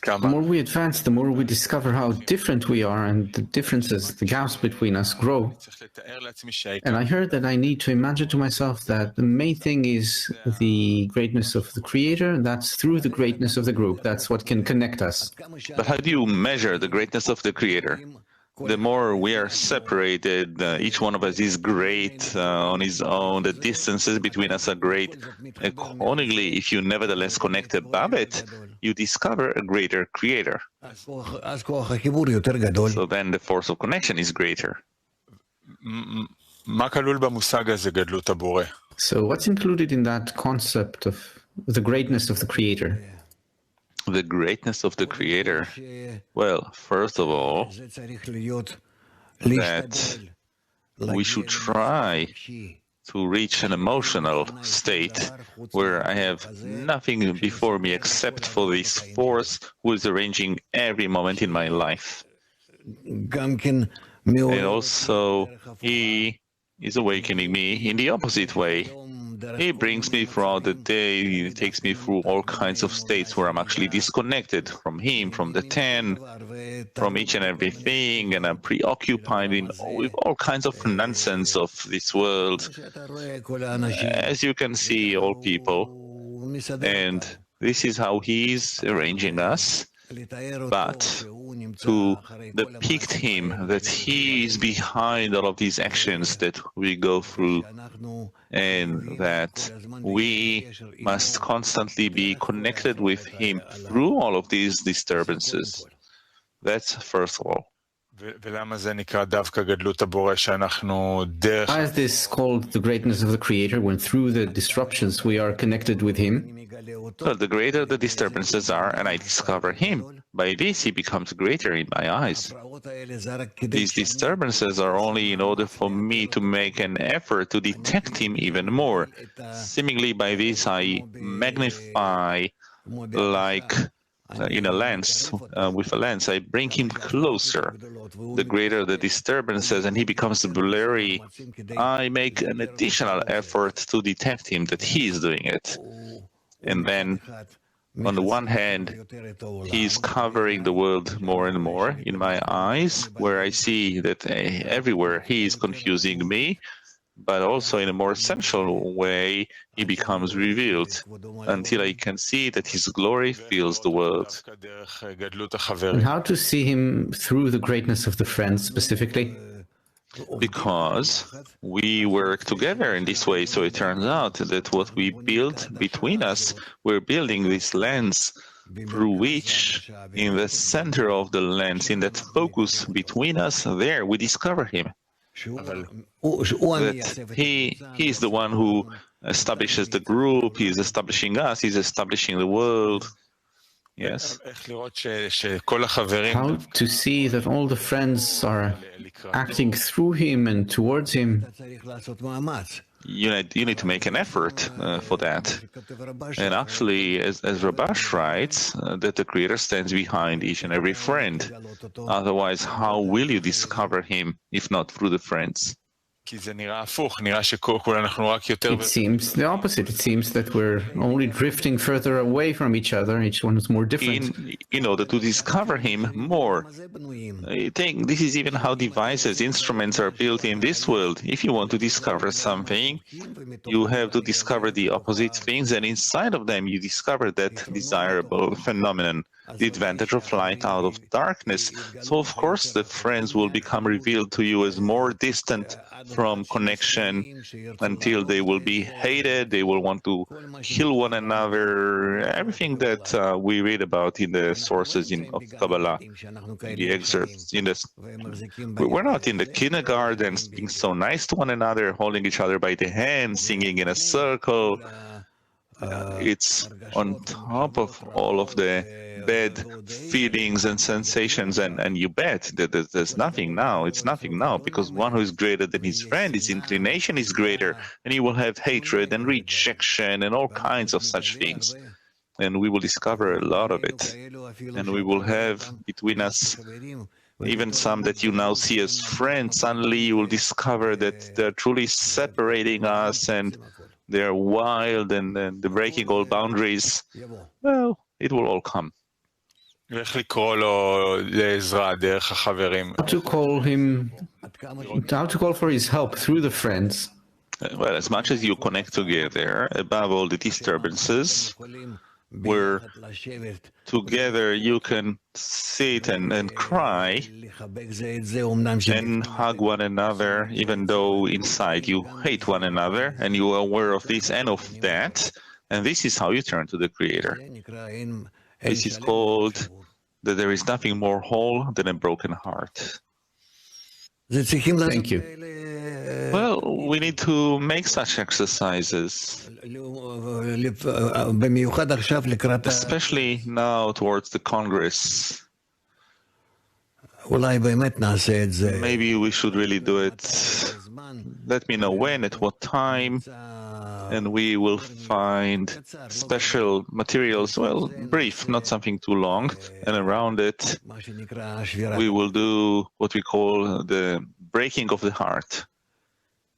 The more we advance, the more we discover how different we are, and the differences, the gaps between us grow. And I heard that I need to imagine to myself that the main thing is the greatness of the Creator, and that's through the greatness of the group. That's what can connect us. But how do you measure the greatness of the Creator? The more we are separated, each one of us is great on his own, the distances between us are great. Accordingly, if you nevertheless connect above it, you discover a greater Creator. So then the force of connection is greater. So what's included in that concept of the greatness of the Creator? The greatness of the Creator? Well, first of all, that we should try to reach an emotional state where I have nothing before me except for this force who is arranging every moment in my life. And also, he is awakening me in the opposite way. He brings me throughout the day, he takes me through all kinds of states where I'm actually disconnected from him, from the 10, from each and everything, and I'm preoccupied with all kinds of nonsense of this world. As you can see, all people, and this is how he is arranging us. But to depict him, that he is behind all of these actions that we go through, and that we must constantly be connected with him through all of these disturbances. That's first of all. Why is this called the greatness of the Creator, when through the disruptions we are connected with him? Well, the greater the disturbances are, and I discover him, by this he becomes greater in my eyes. These disturbances are only in order for me to make an effort to detect him even more. Seemingly by this I magnify, like in a lens, with a lens, I bring him closer. The greater the disturbances and he becomes blurry, I make an additional effort to detect him, that he is doing it. And then, on the one hand, he is covering the world more and more in my eyes, where I see that everywhere he is confusing me, but also in a more essential way, he becomes revealed, until I can see that his glory fills the world. And how to see him through the greatness of the friends specifically? Because we work together in this way, so it turns out that what we build between us, we're building this lens through which, in the center of the lens, in that focus between us, there we discover him. That he is the one who establishes the group, he is establishing us, he is establishing the world. Yes. How to see that all the friends are acting through him and towards him? You need to make an effort for that. And actually, as Rabash writes, that the Creator stands behind each and every friend. Otherwise, how will you discover him if not through the friends? It seems the opposite. It seems that we're only drifting further away from each other. Each one is more different. In order to discover him more. I think this is even how devices, instruments are built in this world. If you want to discover something, you have to discover the opposite things, and inside of them you discover that desirable phenomenon, the advantage of light out of darkness. So of course the friends will become revealed to you as more distant from connection, until they will be hated, they will want to kill one another, everything that we read about in the sources of Kabbalah, the excerpts. We're not in the kindergarten being so nice to one another, holding each other by the hand, singing in a circle. It's on top of all of the bad feelings and sensations, and you bet that there's nothing now. It's nothing now, because one who is greater than his friend, his inclination is greater, and he will have hatred and rejection and all kinds of such things. And we will discover a lot of it. And we will have between us even some that you now see as friends. Suddenly you will discover that they're truly separating us, and they're wild, and they're breaking all boundaries. Well, it will all come. ואיך לקרוא לו לעזרה דרך החברים. How to call him, how to call for his help through the friends. Well, as much as you connect together, above all the disturbances, where together you can sit and cry and hug one another, even though inside you hate one another, and you are aware of this and of that, and this is how you turn to the Creator. This is called that there is nothing more whole than a broken heart. Thank you. Well, we need to make such exercises, especially now towards the Congress. Maybe we should really do it. Let me know when, at what time, and we will find special materials, well, brief, not something too long, and around it we will do what we call the breaking of the heart.